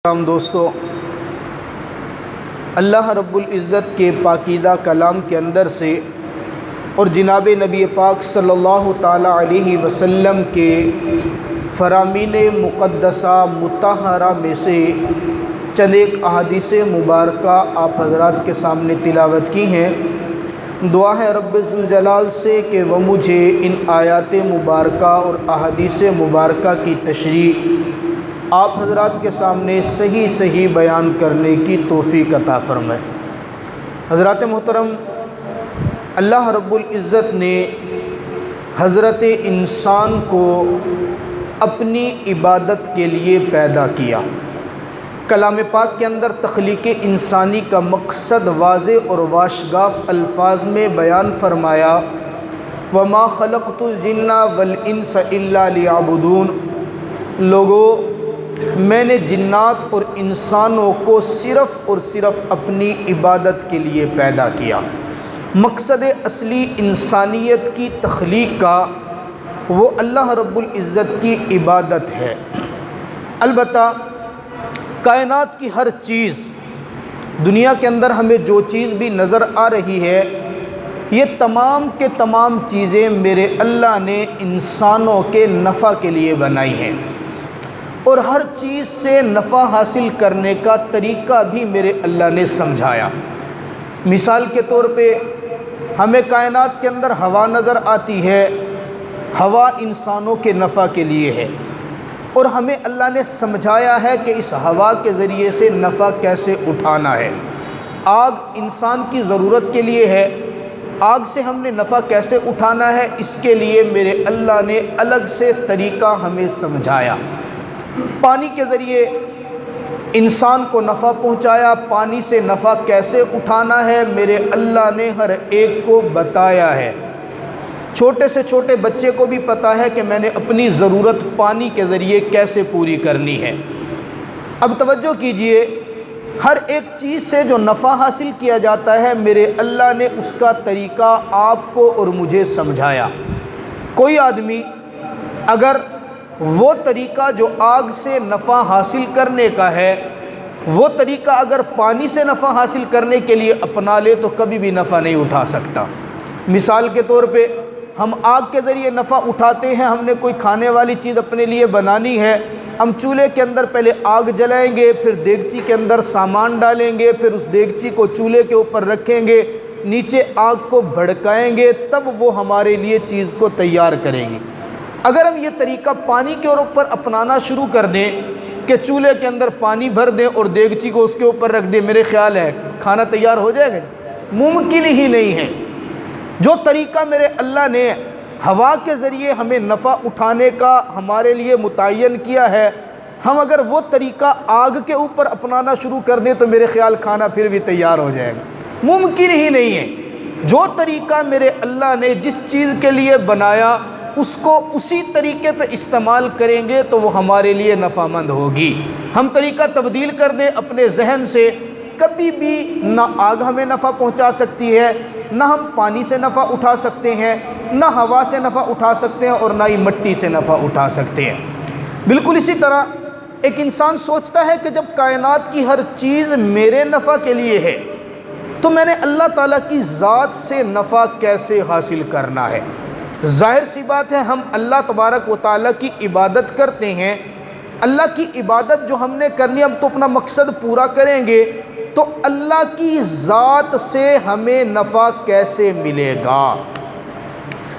دوستو، اللہ رب العزت کے پاکیزہ کلام کے اندر سے اور جناب نبی پاک صلی اللہ تعالیٰ علیہ وسلم کے فرامین مقدسہ مطہرہ میں سے چند ایک احادیث مبارکہ آپ حضرات کے سامنے تلاوت کی ہیں۔ دعا ہے رب ذوالجلال سے کہ وہ مجھے ان آیات مبارکہ اور احادیث مبارکہ کی تشریح آپ حضرات کے سامنے صحیح بیان کرنے کی توفیق عطا فرمائے۔ حضرات محترم، اللہ رب العزت نے حضرت انسان کو اپنی عبادت کے لیے پیدا کیا۔ کلام پاک کے اندر تخلیق انسانی کا مقصد واضح اور واشگاف الفاظ میں بیان فرمایا، وَمَا خَلَقْتُ الْجِنَّ وَالْإِنسَ إِلَّا لِيَعْبُدُونَ۔ لوگو، میں نے جنات اور انسانوں کو صرف اور صرف اپنی عبادت کے لیے پیدا کیا۔ مقصد اصلی انسانیت کی تخلیق کا وہ اللہ رب العزت کی عبادت ہے۔ البتہ کائنات کی ہر چیز، دنیا کے اندر ہمیں جو چیز بھی نظر آ رہی ہے، یہ تمام کے تمام چیزیں میرے اللہ نے انسانوں کے نفع کے لیے بنائی ہیں، اور ہر چیز سے نفع حاصل کرنے کا طریقہ بھی میرے اللہ نے سمجھایا۔ مثال کے طور پہ ہمیں کائنات کے اندر ہوا نظر آتی ہے، ہوا انسانوں کے نفع کے لیے ہے، اور ہمیں اللہ نے سمجھایا ہے کہ اس ہوا کے ذریعے سے نفع کیسے اٹھانا ہے۔ آگ انسان کی ضرورت کے لیے ہے، آگ سے ہم نے نفع کیسے اٹھانا ہے، اس کے لیے میرے اللہ نے الگ سے طریقہ ہمیں سمجھایا۔ پانی کے ذریعے انسان کو نفع پہنچایا، پانی سے نفع کیسے اٹھانا ہے میرے اللہ نے ہر ایک کو بتایا ہے۔ چھوٹے سے چھوٹے بچے کو بھی پتہ ہے کہ میں نے اپنی ضرورت پانی کے ذریعے کیسے پوری کرنی ہے۔ اب توجہ کیجئے، ہر ایک چیز سے جو نفع حاصل کیا جاتا ہے میرے اللہ نے اس کا طریقہ آپ کو اور مجھے سمجھایا۔ کوئی آدمی اگر وہ طریقہ جو آگ سے نفع حاصل کرنے کا ہے، وہ طریقہ اگر پانی سے نفع حاصل کرنے کے لیے اپنا لے تو کبھی بھی نفع نہیں اٹھا سکتا۔ مثال کے طور پہ ہم آگ کے ذریعے نفع اٹھاتے ہیں، ہم نے کوئی کھانے والی چیز اپنے لیے بنانی ہے، ہم چولہے کے اندر پہلے آگ جلائیں گے، پھر دیگچی کے اندر سامان ڈالیں گے، پھر اس دیگچی کو چولہے کے اوپر رکھیں گے، نیچے آگ کو بھڑکائیں گے، تب وہ ہمارے لیے چیز کو تیار کریں گی۔ اگر ہم یہ طریقہ پانی کے اوپر اپنانا شروع کر دیں کہ چولہے کے اندر پانی بھر دیں اور دیگچی کو اس کے اوپر رکھ دیں، میرے خیال ہے کھانا تیار ہو جائے گا؟ ممکن ہی نہیں ہے۔ جو طریقہ میرے اللہ نے ہوا کے ذریعے ہمیں نفع اٹھانے کا ہمارے لیے متعین کیا ہے، ہم اگر وہ طریقہ آگ کے اوپر اپنانا شروع کر دیں تو میرے خیال کھانا پھر بھی تیار ہو جائے گا۔ ممکن ہی نہیں ہے۔ جو طریقہ میرے اللہ نے جس چیز کے لیے بنایا اس کو اسی طریقے پہ استعمال کریں گے تو وہ ہمارے لیے نفع مند ہوگی۔ ہم طریقہ تبدیل کر دیں اپنے ذہن سے، کبھی بھی نہ آگ ہمیں نفع پہنچا سکتی ہے، نہ ہم پانی سے نفع اٹھا سکتے ہیں، نہ ہوا سے نفع اٹھا سکتے ہیں، اور نہ ہی مٹی سے نفع اٹھا سکتے ہیں۔ بالکل اسی طرح ایک انسان سوچتا ہے کہ جب کائنات کی ہر چیز میرے نفع کے لیے ہے تو میں نے اللہ تعالیٰ کی ذات سے نفع کیسے حاصل کرنا ہے۔ ظاہر سی بات ہے، ہم اللہ تبارک و تعالیٰ کی عبادت کرتے ہیں، اللہ کی عبادت جو ہم نے کرنی، ہم تو اپنا مقصد پورا کریں گے تو اللہ کی ذات سے ہمیں نفع کیسے ملے گا؟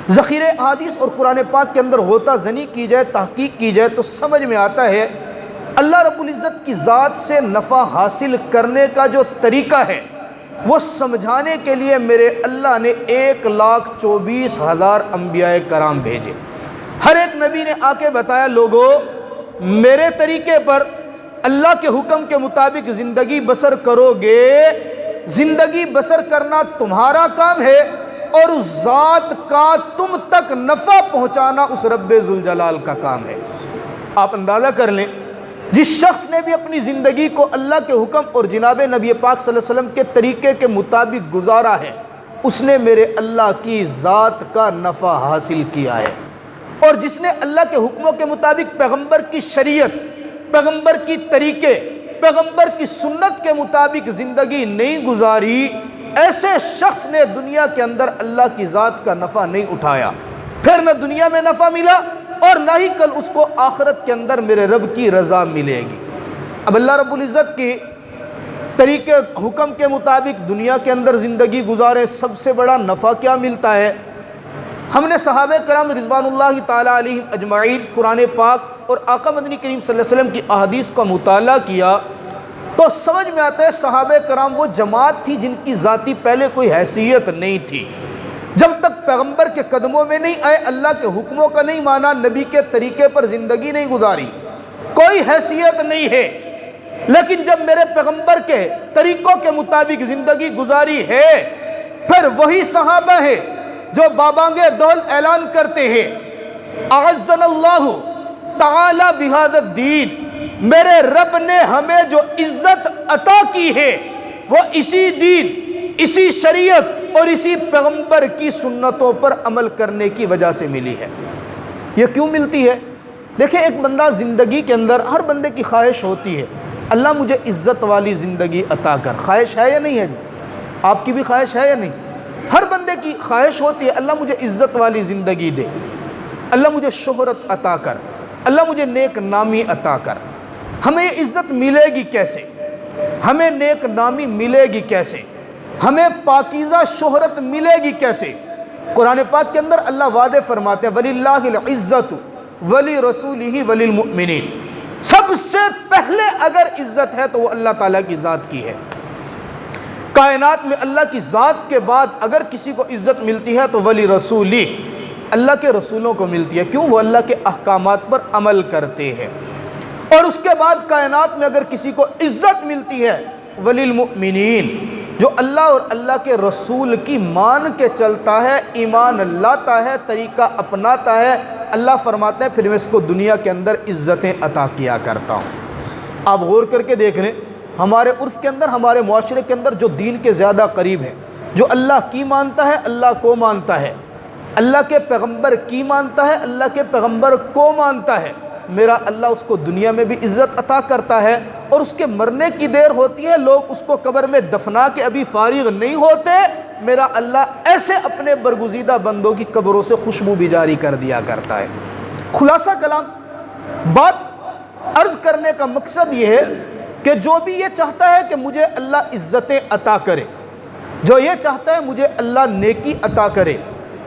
ذخیرہ احادیث اور قرآن پاک کے اندر غوطہ زنی کی جائے، تحقیق کی جائے تو سمجھ میں آتا ہے اللہ رب العزت کی ذات سے نفع حاصل کرنے کا جو طریقہ ہے وہ سمجھانے کے لیے میرے اللہ نے 1,24,000 انبیاء کرام بھیجے۔ ہر ایک نبی نے آ کے بتایا، لوگو میرے طریقے پر اللہ کے حکم کے مطابق زندگی بسر کرو گے، زندگی بسر کرنا تمہارا کام ہے، اور اس ذات کا تم تک نفع پہنچانا اس رب ذوالجلال کا کام ہے۔ آپ اندازہ کر لیں، جس شخص نے بھی اپنی زندگی کو اللہ کے حکم اور جناب نبی پاک صلی اللہ علیہ وسلم کے طریقے کے مطابق گزارا ہے، اس نے میرے اللہ کی ذات کا نفع حاصل کیا ہے۔ اور جس نے اللہ کے حکموں کے مطابق پیغمبر کی شریعت، پیغمبر کی طریقے، پیغمبر کی سنت کے مطابق زندگی نہیں گزاری، ایسے شخص نے دنیا کے اندر اللہ کی ذات کا نفع نہیں اٹھایا، پھر نہ دنیا میں نفع ملا اور نہ ہی کل اس کو آخرت کے اندر میرے رب کی رضا ملے گی۔ اب اللہ رب العزت کی طریقے حکم کے مطابق دنیا کے اندر زندگی گزارے، سب سے بڑا نفع کیا ملتا ہے؟ ہم نے صحابہ کرام رضوان اللہ تعالی علیہم اجمعین، قرآن پاک اور آقا مدنی کریم صلی اللہ علیہ وسلم کی احادیث کا مطالعہ کیا تو سمجھ میں آتا ہے صحابہ کرام وہ جماعت تھی جن کی ذاتی پہلے کوئی حیثیت نہیں تھی۔ جب تک پیغمبر کے قدموں میں نہیں آئے، اللہ کے حکموں کا نہیں مانا، نبی کے طریقے پر زندگی نہیں گزاری، کوئی حیثیت نہیں ہے۔ لیکن جب میرے پیغمبر کے طریقوں کے مطابق زندگی گزاری ہے، پھر وہی صحابہ ہے جو بابانگے دول اعلان کرتے ہیں اعزنا اللہ تعالی بہذا الدین، میرے رب نے ہمیں جو عزت عطا کی ہے وہ اسی دین، اسی شریعت اور اسی پیغمبر کی سنتوں پر عمل کرنے کی وجہ سے ملی ہے۔ یہ کیوں ملتی ہے؟ دیکھیں، ایک بندہ زندگی کے اندر، ہر بندے کی خواہش ہوتی ہے اللہ مجھے عزت والی زندگی عطا کر، خواہش ہے یا نہیں ہے؟ آپ کی بھی خواہش ہے یا نہیں؟ ہر بندے کی خواہش ہوتی ہے اللہ مجھے عزت والی زندگی دے، اللہ مجھے شہرت عطا کر، اللہ مجھے نیک نامی عطا کر۔ ہمیں عزت ملے گی کیسے؟ ہمیں نیک نامی ملے گی کیسے؟ ہمیں پاکیزہ شہرت ملے گی کیسے؟ قرآن پاک کے اندر اللہ وعدے فرماتے ہیں وَلِلَّهِ الْعِزَّةُ وَلِرَسُولِهِ وَلِلْمُؤْمِنِينَ، سب سے پہلے اگر عزت ہے تو وہ اللہ تعالیٰ کی ذات کی ہے۔ کائنات میں اللہ کی ذات کے بعد اگر کسی کو عزت ملتی ہے تو وَلِرَسُولِهِ، اللہ کے رسولوں کو ملتی ہے۔ کیوں؟ وہ اللہ کے احکامات پر عمل کرتے ہیں۔ اور اس کے بعد کائنات میں اگر کسی کو عزت ملتی ہے وَلِلْمُؤْمِنِينَ، جو اللہ اور اللہ کے رسول کی مان کے چلتا ہے، ایمان لاتا ہے، طریقہ اپناتا ہے، اللہ فرماتے ہیں پھر میں اس کو دنیا کے اندر عزتیں عطا کیا کرتا ہوں۔ آپ غور کر کے دیکھ رہے ہیں ہمارے عرف کے اندر، ہمارے معاشرے کے اندر جو دین کے زیادہ قریب ہے، جو اللہ کی مانتا ہے، اللہ کو مانتا ہے، اللہ کے پیغمبر کی مانتا ہے، اللہ کے پیغمبر کو مانتا ہے، میرا اللہ اس کو دنیا میں بھی عزت عطا کرتا ہے، اور اس کے مرنے کی دیر ہوتی ہے، لوگ اس کو قبر میں دفنا کے ابھی فارغ نہیں ہوتے، میرا اللہ ایسے اپنے برگزیدہ بندوں کی قبروں سے خوشبو بھی جاری کر دیا کرتا ہے۔ خلاصہ کلام، بات عرض کرنے کا مقصد یہ ہے کہ جو بھی یہ چاہتا ہے کہ مجھے اللہ عزتیں عطا کرے، جو یہ چاہتا ہے مجھے اللہ نیکی عطا کرے،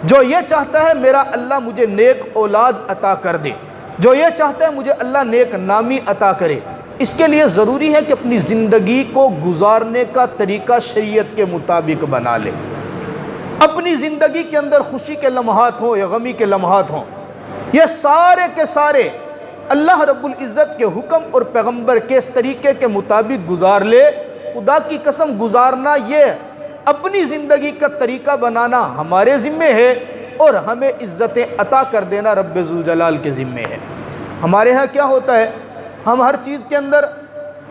جو یہ چاہتا ہے میرا اللہ مجھے نیک اولاد عطا کر دے، جو یہ چاہتا ہے مجھے اللہ نیک نامی عطا کرے، اس کے لیے ضروری ہے کہ اپنی زندگی کو گزارنے کا طریقہ شریعت کے مطابق بنا لے۔ اپنی زندگی کے اندر خوشی کے لمحات ہوں یا غمی کے لمحات ہوں، یہ سارے کے سارے اللہ رب العزت کے حکم اور پیغمبر کے اس طریقے کے مطابق گزار لے۔ خدا کی قسم، گزارنا، یہ اپنی زندگی کا طریقہ بنانا ہمارے ذمے ہے، اور ہمیں عزتیں عطا کر دینا رب ذوالجلال کے ذمے ہے۔ ہمارے ہاں کیا ہوتا ہے، ہم ہر چیز کے اندر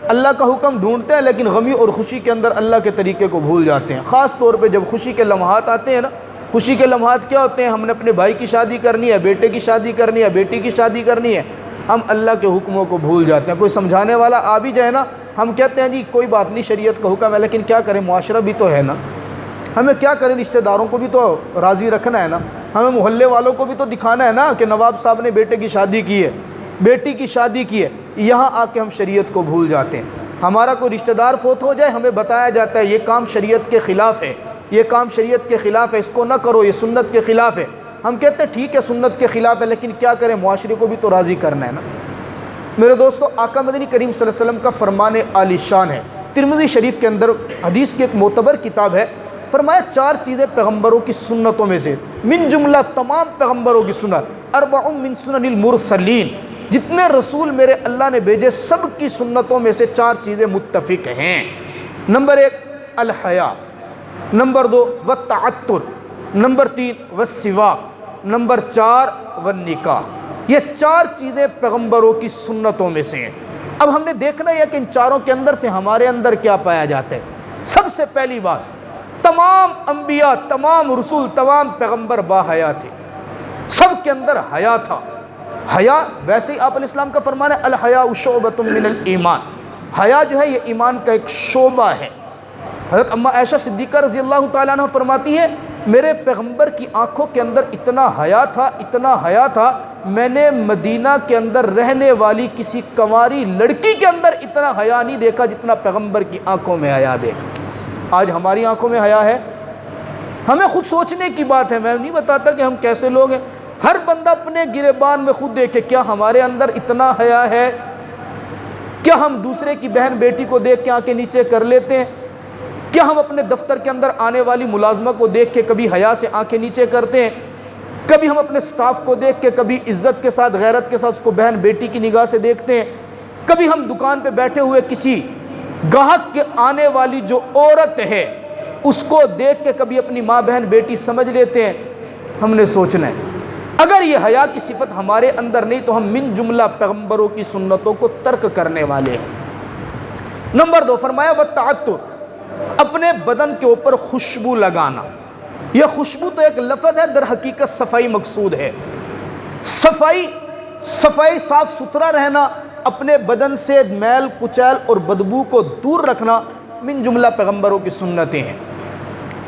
اللہ کا حکم ڈھونڈتے ہیں، لیکن غمی اور خوشی کے اندر اللہ کے طریقے کو بھول جاتے ہیں۔ خاص طور پہ جب خوشی کے لمحات آتے ہیں نا، خوشی کے لمحات کیا ہوتے ہیں، ہم نے اپنے بھائی کی شادی کرنی ہے، بیٹے کی شادی کرنی ہے، بیٹی کی شادی کرنی ہے، ہم اللہ کے حکموں کو بھول جاتے ہیں۔ کوئی سمجھانے والا آ بھی جائے نا، ہم کہتے ہیں جی کوئی بات نہیں، شریعت کا حکم ہے، لیکن کیا کریں، معاشرہ بھی تو ہے نا، ہمیں کیا کریں، رشتہ داروں کو بھی تو راضی رکھنا ہے نا، ہمیں محلے والوں کو بھی تو دکھانا ہے نا کہ نواب صاحب نے بیٹے کی شادی کی ہے، بیٹی کی شادی کی ہے۔ یہاں آ کے ہم شریعت کو بھول جاتے ہیں۔ ہمارا کوئی رشتہ دار فوت ہو جائے، ہمیں بتایا جاتا ہے یہ کام شریعت کے خلاف ہے، یہ کام شریعت کے خلاف ہے، اس کو نہ کرو، یہ سنت کے خلاف ہے۔ ہم کہتے ہیں ٹھیک ہے سنت کے خلاف ہے، لیکن کیا کریں، معاشرے کو بھی تو راضی کرنا ہے نا۔ میرے دوستو، آقا مدنی کریم صلی اللہ علیہ وسلم کا فرمان عالی شان ہے، ترمذی شریف کے اندر حدیث کی ایک معتبر کتاب ہے، فرمایا 4 چیزیں پیغمبروں کی سنتوں میں سے، من جملہ تمام پیغمبروں کی سنت، 4 من سنن المرسلین، جتنے رسول میرے اللہ نے بھیجے سب کی سنتوں میں سے 4 چیزیں متفق ہیں۔ نمبر 1 الحیا، نمبر 2 والتعطر، نمبر 3 والسواک، نمبر 4 والنکاح۔ یہ 4 چیزیں پیغمبروں کی سنتوں میں سے ہیں۔ اب ہم نے دیکھنا ہے کہ ان چاروں کے اندر سے ہمارے اندر کیا پایا جاتا ہے۔ سب سے پہلی بات، تمام انبیاء، تمام رسول، تمام پیغمبر با حیا تھے، سب کے اندر حیا تھا۔ حیا، ویسے ہی آپ علیہ السلام کا فرمان ہے الحیاء شعبۃ من الایمان، حیا جو ہے یہ ایمان کا ایک شعبہ ہے۔ حضرت اماں عائشہ صدیقہ رضی اللہ تعالیٰ عنہ فرماتی ہیں میرے پیغمبر کی آنکھوں کے اندر اتنا حیا تھا، اتنا حیا تھا، میں نے مدینہ کے اندر رہنے والی کسی کنواری لڑکی کے اندر اتنا حیا نہیں دیکھا جتنا پیغمبر کی آنکھوں میں حیا دیکھا۔ آج ہماری آنکھوں میں حیا ہے؟ ہمیں خود سوچنے کی بات ہے، میں نہیں بتاتا کہ ہم کیسے لوگ ہیں، ہر بندہ اپنے گریبان میں خود دیکھے کیا ہمارے اندر اتنا حیا ہے؟ کیا ہم دوسرے کی بہن بیٹی کو دیکھ کے آنکھیں نیچے کر لیتے ہیں؟ کیا ہم اپنے دفتر کے اندر آنے والی ملازمہ کو دیکھ کے کبھی حیا سے آنکھیں نیچے کرتے ہیں؟ کبھی ہم اپنے سٹاف کو دیکھ کے کبھی عزت کے ساتھ، غیرت کے ساتھ اس کو بہن بیٹی کی نگاہ سے دیکھتے ہیں؟ کبھی ہم دکان پہ بیٹھے ہوئے کسی گاہک کے آنے والی جو عورت ہے اس کو دیکھ کے کبھی اپنی ماں بہن بیٹی سمجھ لیتے ہیں؟ ہم نے سوچنا ہے۔ اگر یہ حیا کی صفت ہمارے اندر نہیں تو ہم من جملہ پیغمبروں کی سنتوں کو ترک کرنے والے ہیں۔ نمبر 2 فرمایا والتعطر، اپنے بدن کے اوپر خوشبو لگانا۔ یہ خوشبو تو ایک لفظ ہے، در حقیقت صفائی مقصود ہے۔ صفائی صاف ستھرا رہنا، اپنے بدن سے میل کچیل اور بدبو کو دور رکھنا من جملہ پیغمبروں کی سنتیں ہیں۔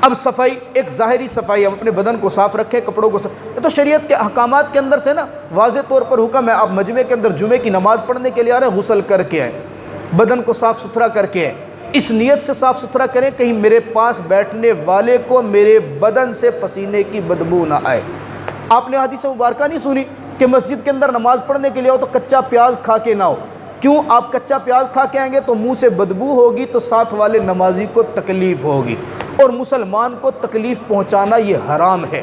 اب صفائی ایک ظاہری صفائی، ہم اپنے بدن کو صاف رکھیں، کپڑوں کو یہ تو شریعت کے احکامات کے اندر سے نا واضح طور پر حکم ہے۔ آپ مجمع کے اندر جمعے کی نماز پڑھنے کے لیے آ رہے ہیں، غسل کر کے آئیں، بدن کو صاف ستھرا کر کے آئیں، اس نیت سے صاف ستھرا کریں کہیں میرے پاس بیٹھنے والے کو میرے بدن سے پسینے کی بدبو نہ آئے۔ آپ نے حدیث مبارکہ نہیں سنی کہ مسجد کے اندر نماز پڑھنے کے لیے ہو تو کچا پیاز کھا کے نہ ہو؟ کیوں؟ آپ کچا پیاز کھا کے آئیں گے تو منہ سے بدبو ہوگی تو ساتھ والے نمازی کو تکلیف ہوگی، اور مسلمان کو تکلیف پہنچانا یہ حرام ہے۔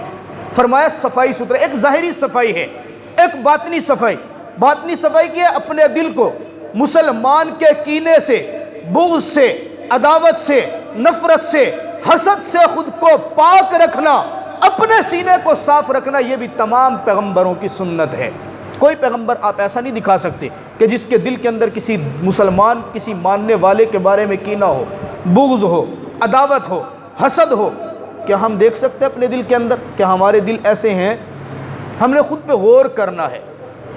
فرمایا صفائی ستھرا، ایک ظاہری صفائی ہے، ایک باطنی صفائی۔ باطنی صفائی کی ہے اپنے دل کو مسلمان کے کینے سے، بغض سے، عداوت سے، نفرت سے، حسد سے خود کو پاک رکھنا، اپنے سینے کو صاف رکھنا، یہ بھی تمام پیغمبروں کی سنت ہے۔ کوئی پیغمبر آپ ایسا نہیں دکھا سکتے کہ جس کے دل کے اندر کسی مسلمان، کسی ماننے والے کے بارے میں کینہ ہو، بغض ہو، عداوت ہو، حسد ہو۔ کیا ہم دیکھ سکتے ہیں اپنے دل کے اندر؟ کیا ہمارے دل ایسے ہیں؟ ہم نے خود پہ غور کرنا ہے۔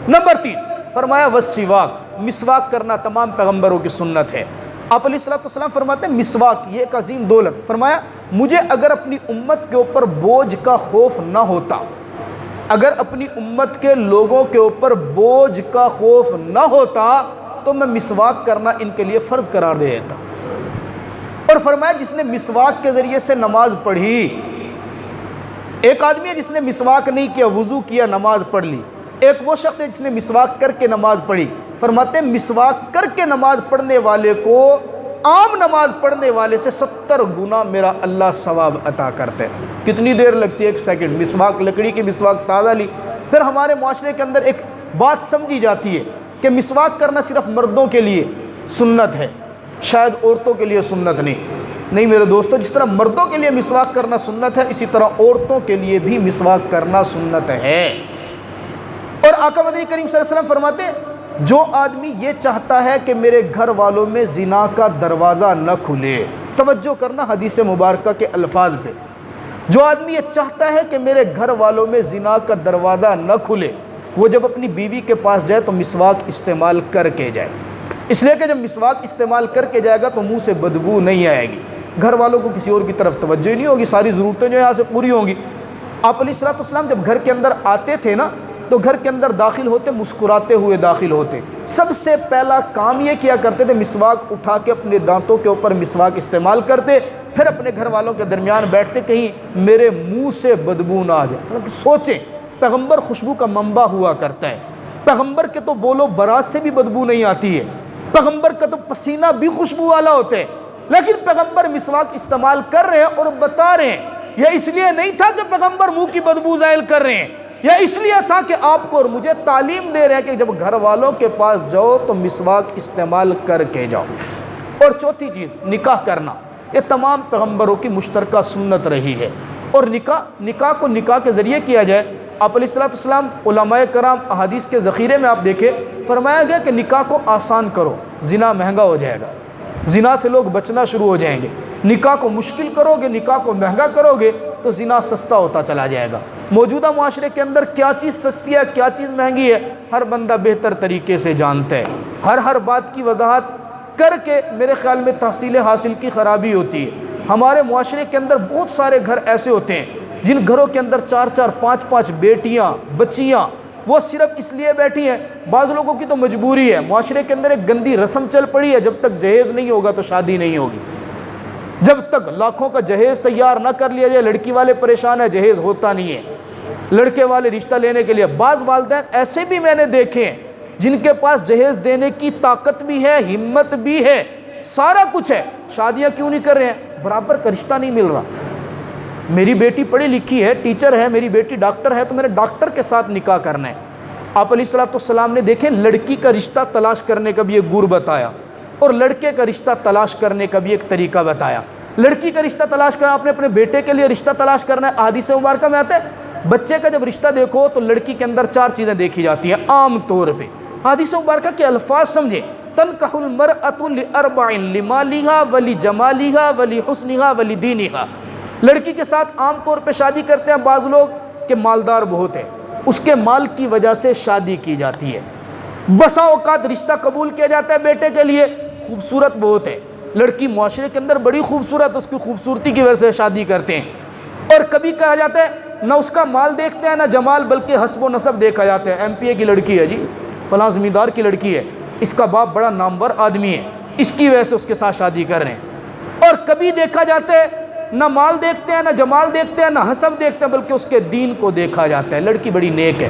نمبر 3 فرمایا والسواک، مسواک کرنا تمام پیغمبروں کی سنت ہے۔ آپ علیہ السلام فرماتے ہیں مسواک یہ ایک عظیم دولت۔ فرمایا مجھے اگر اپنی امت کے اوپر بوجھ کا خوف نہ ہوتا، اگر اپنی امت کے لوگوں کے اوپر بوجھ کا خوف نہ ہوتا تو میں مسواک کرنا ان کے لیے فرض قرار دے دیتا۔ اور فرمایا جس نے مسواک کے ذریعے سے نماز پڑھی، ایک آدمی ہے جس نے مسواک نہیں کیا، وضو کیا، نماز پڑھ لی، ایک وہ شخص ہے جس نے مسواک کر کے نماز پڑھی۔ فرماتے ہیں مسواک کر کے نماز پڑھنے والے کو عام نماز پڑھنے والے سے 70 گنا میرا اللہ ثواب عطا کرتے ہیں۔ کتنی دیر لگتی ہے؟ 1 سیکنڈ۔ مسواک، لکڑی کی مسواک تازہ لی۔ پھر ہمارے معاشرے کے اندر ایک بات سمجھی جاتی ہے کہ مسواک کرنا صرف مردوں کے لیے سنت ہے، شاید عورتوں کے لیے سنت نہیں میرے دوستو، جس طرح مردوں کے لیے مسواک کرنا سنت ہے اسی طرح عورتوں کے لیے بھی مسواک کرنا سنت ہے۔ اور آقا مدنی کریم صلی اللہ علیہ وسلم فرماتے ہیں جو آدمی یہ چاہتا ہے کہ میرے گھر والوں میں زنا کا دروازہ نہ کھلے، توجہ کرنا حدیث مبارکہ کے الفاظ پہ، جو آدمی یہ چاہتا ہے کہ میرے گھر والوں میں زنا کا دروازہ نہ کھلے، وہ جب اپنی بیوی کے پاس جائے تو مسواک استعمال کر کے جائے، اس لیے کہ جب مسواک استعمال کر کے جائے گا تو منہ سے بدبو نہیں آئے گی، گھر والوں کو کسی اور کی طرف توجہ ہی نہیں ہوگی، ساری ضرورتیں جو یہاں سے پوری ہوں گی۔ آپ علیہ السلام جب گھر کے اندر آتے تھے نا تو گھر کے اندر داخل ہوتے مسکراتے ہوئے داخل ہوتے، سب سے پہلا کام یہ کیا کرتے تھے مسواک اٹھا کے اپنے دانتوں کے اوپر مسواک استعمال کرتے، پھر اپنے گھر والوں کے درمیان بیٹھتے کہیں میرے منہ سے بدبو نہ آ جائے۔ حالانکہ سوچیں پیغمبر خوشبو کا منبع ہوا کرتا ہے، پیغمبر کے تو بولو برات سے بھی بدبو نہیں آتی ہے، پیغمبر کا تو پسینہ بھی خوشبو والا ہوتا ہے، لیکن پیغمبر مسواک استعمال کر رہے ہیں اور بتا رہے ہیں۔ یہ اس لیے نہیں تھا کہ پیغمبر منہ کی بدبو زائل کر رہے ہیں، یہ اس لیے تھا کہ آپ کو اور مجھے تعلیم دے رہے ہیں کہ جب گھر والوں کے پاس جاؤ تو مسواک استعمال کر کے جاؤ۔ اور چوتھی چیز نکاح کرنا، یہ تمام پیغمبروں کی مشترکہ سنت رہی ہے۔ اور نکاح کو نکاح کے ذریعے کیا جائے۔ آپ علیہ السلام علماء کرام احادیث کے ذخیرے میں آپ دیکھیں فرمایا گیا کہ نکاح کو آسان کرو، زنا مہنگا ہو جائے گا، زنا سے لوگ بچنا شروع ہو جائیں گے۔ نکاح کو مشکل کرو گے، نکاح کو مہنگا کرو گے تو زنا سستا ہوتا چلا جائے گا۔ موجودہ معاشرے کے اندر کیا چیز سستی ہے، کیا چیز مہنگی ہے، ہر بندہ بہتر طریقے سے جانتا ہے۔ ہر بات کی وضاحت کر کے میرے خیال میں تحصیل حاصل کی خرابی ہوتی ہے۔ ہمارے معاشرے کے اندر بہت سارے گھر ایسے ہوتے ہیں جن گھروں کے اندر 4 5 بیٹیاں بچیاں وہ صرف اس لیے بیٹھی ہیں، بعض لوگوں کی تو مجبوری ہے، معاشرے کے اندر ایک گندی رسم چل پڑی ہے، جب تک جہیز نہیں ہوگا تو شادی نہیں ہوگی، جب تک لاکھوں کا جہیز تیار نہ کر لیا جائے، لڑکی والے پریشان ہیں، جہیز ہوتا نہیں ہے، لڑکے والے رشتہ لینے کے لیے۔ بعض والدین ایسے بھی میں نے دیکھے ہیں جن کے پاس جہیز دینے کی طاقت بھی ہے، ہمت بھی ہے، سارا کچھ ہے، شادیاں کیوں نہیں کر رہے ہیں؟ برابر کا رشتہ نہیں مل رہا۔ میری بیٹی پڑھی لکھی ہے، ٹیچر ہے، میری بیٹی ڈاکٹر ہے، تو میں نے ڈاکٹر کے ساتھ نکاح کرنا ہے۔ آپ علیہ السلام نے دیکھیں لڑکی کا رشتہ تلاش کرنے کا بھی ایک گر بتایا اور لڑکے کا رشتہ تلاش کرنے کا بھی ایک طریقہ بتایا۔ لڑکی کا رشتہ تلاش کرنا، آپ نے اپنے بیٹے کے لیے رشتہ تلاش کرنا ہے، احادیث مبارکہ میں آتا ہے بچے کا جب رشتہ دیکھو تو لڑکی کے اندر 4 چیزیں دیکھی جاتی ہیں عام طور پہ۔ حدیث مبارکہ کے الفاظ سمجھیں، تنکح المرأة لأربع لمالها ولجمالها ولحسنها ولدینها۔ لڑکی کے ساتھ عام طور پہ شادی کرتے ہیں بعض لوگ کہ مالدار بہت ہے، اس کے مال کی وجہ سے شادی کی جاتی ہے۔ بسا اوقات رشتہ قبول کیا جاتا ہے بیٹے کے لیے، خوبصورت بہت ہے، لڑکی معاشرے کے اندر بڑی خوبصورت، اس کی خوبصورتی کی وجہ سے شادی کرتے ہیں۔ اور کبھی کہا جاتا ہے نہ اس کا مال دیکھتے ہیں نہ جمال، بلکہ حسب و نسب دیکھا جاتا ہے، ایم پی اے کی لڑکی ہے جی، فلاں زمیندار کی لڑکی ہے، اس کا باپ بڑا نامور آدمی ہے، اس کی وجہ سے اس کے ساتھ شادی کر رہے ہیں۔ اور کبھی دیکھا جاتا ہے نہ مال دیکھتے ہیں نہ جمال دیکھتے ہیں نہ حسب دیکھتے ہیں، بلکہ اس کے دین کو دیکھا جاتا ہے، لڑکی بڑی نیک ہے،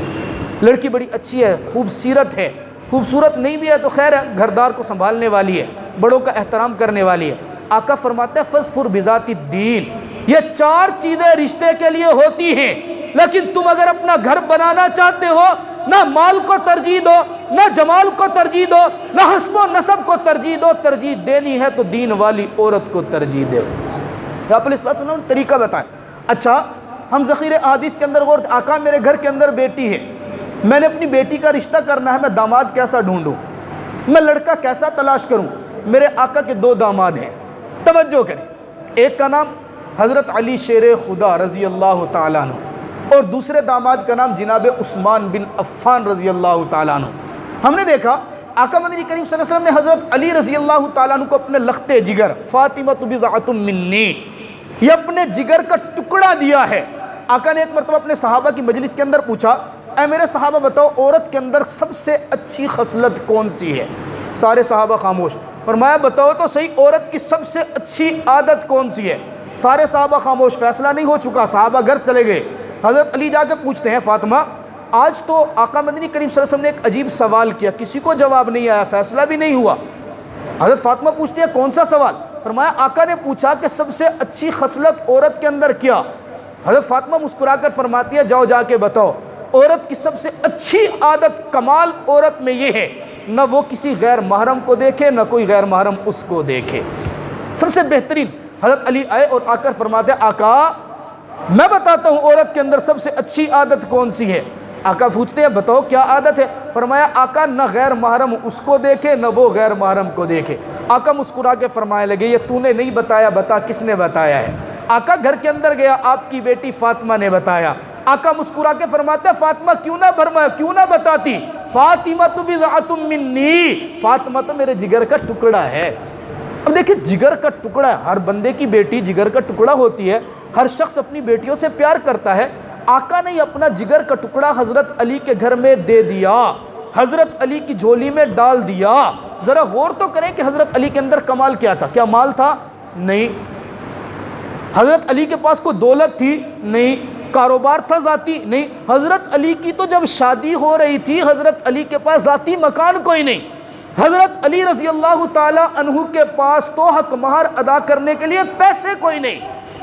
لڑکی بڑی اچھی ہے، خوبصورت ہے، خوبصورت نہیں بھی ہے تو خیر ہے، گھردار کو سنبھالنے والی ہے، بڑوں کا احترام کرنے والی ہے۔ آقا فرماتے ہیں فَاظْفَرْ بِذَاتِ الدِّينِ، یہ 4 چیزیں رشتے کے لیے ہوتی ہیں، لیکن تم اگر اپنا گھر بنانا چاہتے ہو، نہ مال کو ترجیح دو، نہ جمال کو ترجیح دو، نہ حسب و نسب کو ترجیح دو، ترجیح دینی ہے تو دین والی عورت کو ترجیح دو۔ آپ علیہ السلام نے طریقہ بتائیں۔ اچھا ہم ذخیر احادیث کے اندر غور، آقا میرے گھر کے اندر بیٹی ہے، میں نے اپنی بیٹی کا رشتہ کرنا ہے، میں داماد کیسا ڈھونڈوں، میں لڑکا کیسا تلاش کروں؟ میرے آقا کے 2 داماد ہیں، توجہ کریں، ایک کا نام حضرت علی شیر خدا رضی اللہ تعالیٰ عنہ اور دوسرے داماد کا نام جناب عثمان بن عفان رضی اللہ تعالیٰ عنہ۔ ہم نے دیکھا آقا مدنی کریم صلی اللہ علیہ وسلم نے حضرت علی رضی اللہ تعالیٰ عنہ کو اپنے لختے جگر فاطمۃ بضعۃ منی، یہ اپنے جگر کا ٹکڑا دیا ہے۔ آقا نے ایک مرتبہ اپنے صحابہ کی مجلس کے اندر پوچھا، اے میرے صحابہ بتاؤ عورت کے اندر سب سے اچھی خصلت کون سی ہے؟ سارے صحابہ خاموش۔ فرمایا بتاؤ تو صحیح عورت کی سب سے اچھی عادت کون سی ہے؟ سارے صحابہ خاموش، فیصلہ نہیں ہو چکا، صحابہ گھر چلے گئے۔ حضرت علی جا کے پوچھتے ہیں فاطمہ آج تو آقا مدنی کریم صلی اللہ علیہ وسلم نے ایک عجیب سوال کیا، کسی کو جواب نہیں آیا، فیصلہ بھی نہیں ہوا۔ حضرت فاطمہ پوچھتے ہیں کون سا سوال؟ فرمایا آقا نے پوچھا کہ سب سے اچھی خصلت عورت کے اندر کیا؟ حضرت فاطمہ مسکرا کر فرماتی ہے جاؤ جا کے بتاؤ، عورت کی سب سے اچھی عادت کمال عورت میں یہ ہے نہ وہ کسی غیر محرم کو دیکھے نہ کوئی غیر محرم اس کو دیکھے، سب سے بہترین۔ حضرت علی آئے اور آ کر فرماتے ہیں آقا میں بتاتا ہوں عورت کے اندر سب سے اچھی عادت کون سی ہے۔ آقا پوچھتے ہیں بتاؤ کیا عادت ہے؟ فرمایا آقا نہ غیر محرم اس کو دیکھے نہ وہ غیر محرم کو دیکھے۔ آقا مسکرا کے فرمانے لگے یہ تو نے نہیں بتایا، بتا کس نے بتایا ہے؟ آقا گھر کے اندر گیا، آپ کی بیٹی فاطمہ نے بتایا۔ آقا مسکرا کے فرماتے ہیں فاطمہ کیوں نہ بتاتی؟ فاطمہ تو بضعۃ منی، فاطمہ تو میرے جگر کا ٹکڑا ہے۔ اب دیکھیں جگر کا ٹکڑا ہے، ہر بندے کی بیٹی جگر کا ٹکڑا ہوتی ہے، ہر شخص اپنی بیٹیوں سے پیار کرتا ہے۔ آقا نے اپنا جگر کا ٹکڑا حضرت علی کے گھر میں دے دیا، حضرت علی کی جھولی میں ڈال دیا۔ ذرا غور تو کریں کہ حضرت علی کے اندر کمال کیا تھا؟ کیا مال تھا؟ نہیں۔ حضرت علی کے پاس کوئی دولت تھی؟ نہیں۔ کاروبار تھا ذاتی؟ نہیں۔ حضرت علی کی تو جب شادی ہو رہی تھی حضرت علی کے پاس ذاتی مکان کوئی نہیں، حضرت علی رضی اللہ تعالی عنہ کے پاس تو حق مہر ادا کرنے کے لیے پیسے کوئی نہیں۔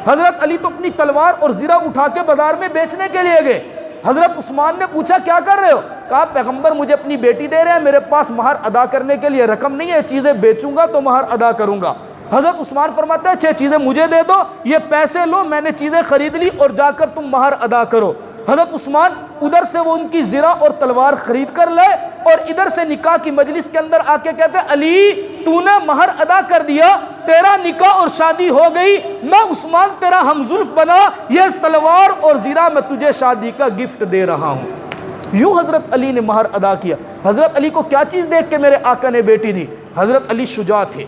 حضرت علی تو اپنی تلوار اور زرہ اٹھا کے بازار میں بیچنے کے لیے گئے۔ حضرت عثمان نے پوچھا کیا کر رہے ہو؟ کہا پیغمبر مجھے اپنی بیٹی دے رہے ہیں، میرے پاس مہر ادا کرنے کے لیے رقم نہیں ہے، چیزیں بیچوں گا تو مہر ادا کروں گا۔ حضرت عثمان فرماتے ہیں 6 چیزیں مجھے دے دو، یہ پیسے لو، میں نے چیزیں خرید لی اور جا کر تم مہر ادا کرو۔ حضرت عثمان ادھر سے وہ ان کی زرہ اور تلوار خرید کر لے اور ادھر سے نکاح کی مجلس کے اندر آ کے کہتے ہیں علی تو نے مہر ادا کر دیا، تیرا نکاح اور شادی ہو گئی، میں عثمان تیرا ہمزلف بنا، یہ تلوار اور زرہ میں تجھے شادی کا گفٹ دے رہا ہوں۔ یوں حضرت علی نے مہر ادا کیا۔ حضرت علی کو کیا چیز دیکھ کے میرے آقا نے بیٹی دی؟ حضرت علی شجاع تھے،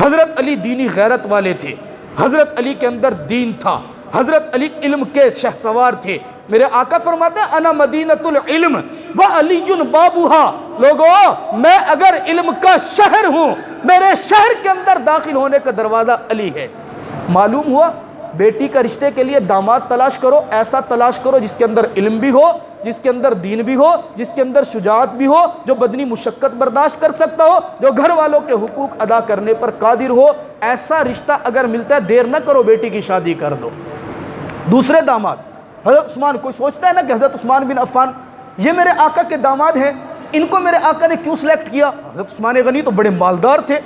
حضرت علی دینی غیرت والے تھے، حضرت علی کے اندر دین تھا، حضرت علی علم کے شہسوار تھے۔ میرے آقا فرماتے ہیں انا مدینۃ العلم وعلی بابوہا، لوگوں میں اگر علم کا شہر ہوں، میرے شہر کے اندر داخل ہونے کا دروازہ علی ہے۔ معلوم ہوا بیٹی کا رشتے کے لیے داماد تلاش کرو، ایسا تلاش کرو جس کے اندر علم بھی ہو، جس کے اندر دین بھی ہو، جس کے اندر شجاعت بھی ہو، جو بدنی مشقت برداشت کر سکتا ہو، جو گھر والوں کے حقوق ادا کرنے پر قادر ہو۔ ایسا رشتہ اگر ملتا ہے دیر نہ کرو، بیٹی کی شادی کر دو۔ دوسرے داماد حضرت عثمان، کوئی سوچتا ہے نا کہ حضرت عثمان بن عفان یہ میرے آقا کے داماد ہیں، ان کو میرے آقا نے کیوں سلیکٹ کیا؟ حضرت عثمان غنی تو بڑے مالدار تھے،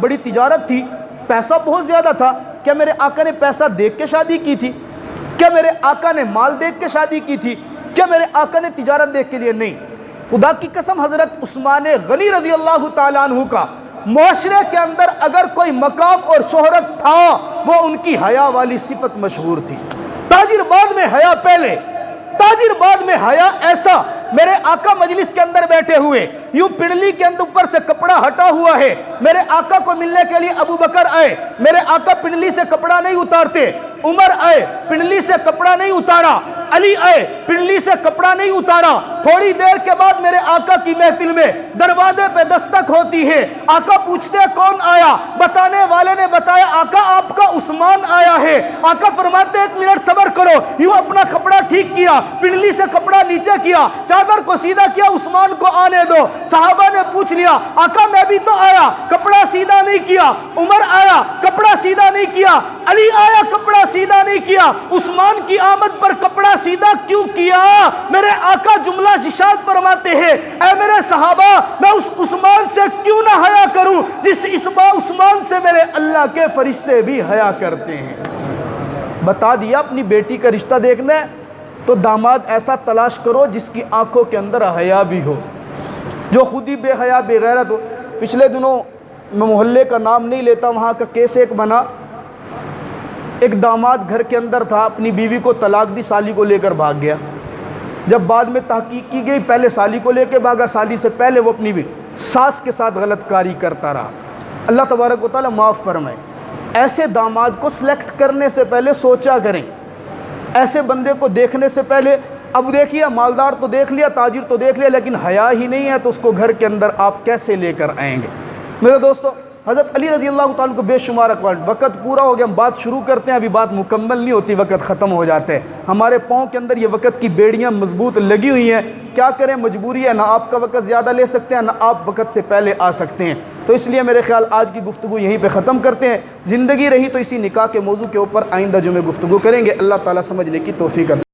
بڑی تجارت تھی، پیسہ بہت زیادہ تھا۔ کیا میرے آقا نے پیسہ دیکھ کے شادی کی تھی؟ کیا میرے آقا نے مال دیکھ کے شادی کی تھی؟ کیا میرے آقا نے تجارت دیکھ کے لیے؟ نہیں۔ خدا کی قسم حضرت عثمان غنی رضی اللہ تعالیٰ عنہ کا معاشرے کے اندر اگر کوئی مقام اور شہرت تھا وہ ان کی حیا والی صفت مشہور تھی۔ تاجر بعد میں حیا پہلے، تاجر بعد میں حیا ایسا۔ میرے آقا مجلس کے اندر بیٹھے ہوئے، یوں پنڈلی کے اندر اوپر سے کپڑا ہٹا ہوا ہے، میرے آقا کو ملنے کے لیے ابو بکر آئے، میرے آقا پنڈلی سے کپڑا نہیں اتارتے۔ عمر آئے، پنڈلی سے کپڑا نہیں اتارا۔ علی آئے، پنڈلی سے کپڑا نہیں اتارا۔ تھوڑی دیر کے بعد میرے آقا کی محفل میں دروازے پہ دستک ہوتی ہے، آقا پوچھتے کون آیا؟ بتانے والے نے بتایا آقا آپ کا عثمان آیا ہے۔ آقا فرماتے ایک منٹ صبر کرو، یوں اپنا کپڑا ٹھیک کیا، پنڈلی سے کپڑا نیچے کیا، چادر کو سیدھا کیا، عثمان کو آنے دو۔ صحابہ نے پوچھ لیا آقا میں بھی تو آیا، کپڑا سیدھا نہیں کیا۔ عمر آیا، کپڑا سیدھا نہیں کیا۔ علی آیا، کپڑا سیدھا نہیں کیا۔ عثمان کی آمد پر کپڑا سیدھا کیوں کیا؟ میرے آقا جملہ ارشاد فرماتے ہیں اے میرے صحابہ میں اس عثمان سے کیوں نہ حیا کروں جس عثمان سے میرے اللہ کے فرشتے بھی حیا کرتے ہیں۔ بتا دیا اپنی بیٹی کا رشتہ دیکھنا ہے تو داماد ایسا تلاش کرو جس کی آنکھوں کے اندر حیا بھی ہو، جو خود ہی بے حیا بے غیرت ہو۔ پچھلے دنوں میں محلے کا نام نہیں لیتا، وہاں کا کیس ایک بنا، ایک داماد گھر کے اندر تھا، اپنی بیوی کو طلاق دی، سالی کو لے کر بھاگ گیا۔ جب بعد میں تحقیق کی گئی پہلے سالی کو لے کے بھاگا، سالی سے پہلے وہ اپنی ساس کے ساتھ غلط کاری کرتا رہا۔ اللہ تبارک و تعالیٰ معاف فرمائے۔ ایسے داماد کو سلیکٹ کرنے سے پہلے سوچا کریں، ایسے بندے کو دیکھنے سے پہلے۔ اب دیکھیے مالدار تو دیکھ لیا، تاجر تو دیکھ لیا، لیکن حیا ہی نہیں ہے تو اس کو گھر کے اندر آپ کیسے لے کر آئیں گے؟ میرے دوستو حضرت علی رضی اللہ تعالیٰ کو بے شمار اقوال۔ وقت پورا ہو گیا، ہم بات شروع کرتے ہیں، ابھی بات مکمل نہیں ہوتی، وقت ختم ہو جاتے ہیں۔ ہمارے پاؤں کے اندر یہ وقت کی بیڑیاں مضبوط لگی ہوئی ہیں، کیا کریں مجبوری ہے، نہ آپ کا وقت زیادہ لے سکتے ہیں نہ آپ وقت سے پہلے آ سکتے ہیں۔ تو اس لیے میرے خیال آج کی گفتگو یہیں پہ ختم کرتے ہیں، زندگی رہی تو اسی نکاح کے موضوع کے اوپر آئندہ جمعے گفتگو کریں گے۔ اللہ تعالیٰ سمجھنے کی توفیق عطا